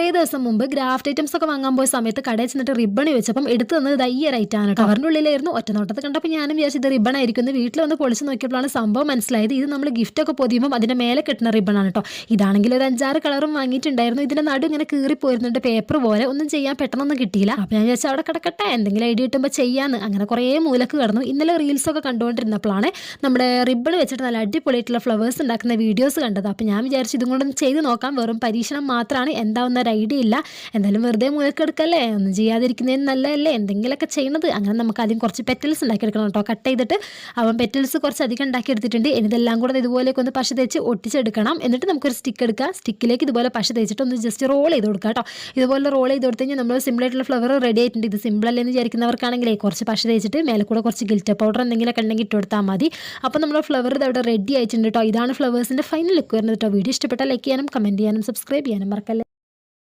കുറേ ദിവസം മുമ്പ് ഗ്രാഫ്റ്റ് ഐറ്റംസ് ഒക്കെ വാങ്ങാൻ പോയ സമയത്ത് കടയിൽ ചെന്നിട്ട് റിബൺ വെച്ചപ്പം എടുത്തു തന്നത് ദയ്യറായിട്ടാണ്. കവറിൻ്റെ ഉള്ളിലായിരുന്നു. ഒറ്റ നോട്ടത്തിൽ കണ്ടപ്പോൾ ഞാനും വിചാരിച്ചു ഇത് റിബൺ ആയിരിക്കും. വീട്ടിൽ വന്ന് പൊളിച്ച് നോക്കിയപ്പോഴാണ് സംഭവം മനസ്സിലായത്. ഇത് നമ്മൾ ഗിഫ്റ്റ് ഒക്കെ പൊതിയുമ്പോൾ അതിൻ്റെ മേലെ കെട്ടുന്ന റിബണാണ് കേട്ടോ. ഇതാണെങ്കിൽ ഒരു 5-6 കളറും വാങ്ങിയിട്ടുണ്ടായിരുന്നു. ഇതിൻ്റെ നടു ഇങ്ങനെ കീറിപ്പോയിരുന്നുണ്ട്, പേപ്പർ പോലെ. ഒന്നും ചെയ്യാൻ പെട്ടെന്നൊന്നും കിട്ടിയില്ല. അപ്പോൾ ഞാൻ വിചാരിച്ചു അവിടെ കിടക്കട്ടെ, എന്തെങ്കിലും ഐഡിയ കിട്ടുമ്പോൾ ചെയ്യാമെന്ന്. അങ്ങനെ കുറേ മൂലക്ക് കിടന്നു. ഇന്നലെ റീൽസൊക്കെ കണ്ടുകൊണ്ടിരുന്നപ്പോഴാണ് നമ്മുടെ റിബൺ വെച്ചിട്ട് നല്ല അടിപൊളിയായിട്ടുള്ള ഫ്ലവേഴ്സ് ഉണ്ടാക്കുന്ന വീഡിയോസ് കണ്ടത്. അപ്പോൾ ഞാൻ വിചാരിച്ചു ഇതും കൊണ്ടൊന്ന് ചെയ്ത് നോക്കാം. വെറും പരീക്ഷണം മാത്രമാണ്, എന്താവുന്ന ഒരു ഐഡിയ ഇല്ല. എന്തായാലും വെറുതെ മൂലക്കെടുക്കല്ലേ, ഒന്നും ചെയ്യാതിരിക്കുന്നതിന് നല്ലതല്ലേ, എന്തെങ്കിലുമൊക്കെ ചെയ്യുന്നത്. അങ്ങനെ നമുക്ക് ആദ്യം കുറച്ച് പെറ്റൽസ് ഉണ്ടാക്കിയെടുക്കണം കേട്ടോ. കട്ട് ചെയ്തിട്ട് അവൻ പെറ്റൽസ് കുറച്ച് അധികം ഉണ്ടാക്കിയെടുത്തിട്ടുണ്ട്. ഇതെല്ലാം കൂടെ ഇതുപോലെയൊക്കെ ഒന്ന് പശ തേച്ച് ഒട്ടിച്ചെടുക്കണം. എന്നിട്ട് നമുക്കൊരു സ്റ്റിക്ക് എടുക്കാം. സ്റ്റിക്കിലേക്ക് ഇതുപോലെ പശ തേച്ചിട്ട് ഒന്ന് ജസ്റ്റ് റോൾ ചെയ്ത് കൊടുക്കുക കേട്ടോ. ഇതുപോലെ റോൾ ചെയ്ത് കൊടുത്തു കഴിഞ്ഞാൽ നമ്മൾ സിമ്പിളായിട്ടുള്ള ഫ്ലവർ റെഡി ആയിട്ടുണ്ട്. ഇത് സിമ്പിളല്ലെന്ന് വിചാരിക്കുന്നവർക്കാണെങ്കിലേ കുറച്ച് പശ തേച്ചിട്ട് മേലെ കൂടെ കുറച്ച് ഗിൽറ്റർ പൗഡർ എന്തെങ്കിലുമൊക്കെ ഉണ്ടെങ്കിൽ ഇട്ട് കൊടുത്താൽ മതി. അപ്പോൾ നമ്മൾ ഫ്ലവർ ഇവിടെ റെഡി ആയിട്ടുണ്ട് കേട്ടോ. ഇതാണ് ഫ്ലവേഴ്സിൻ്റെ ഫൈനൽ ലുക്ക് വരുന്നത് കേട്ടോ. വീഡിയോ ഇഷ്ടപ്പെട്ടാൽ ലൈക്ക് ചെയ്യാനും കമൻറ്റ് ചെയ്യാനും സബ്സ്ക്രൈബ് ചെയ്യാനും മറക്കല്ലേ.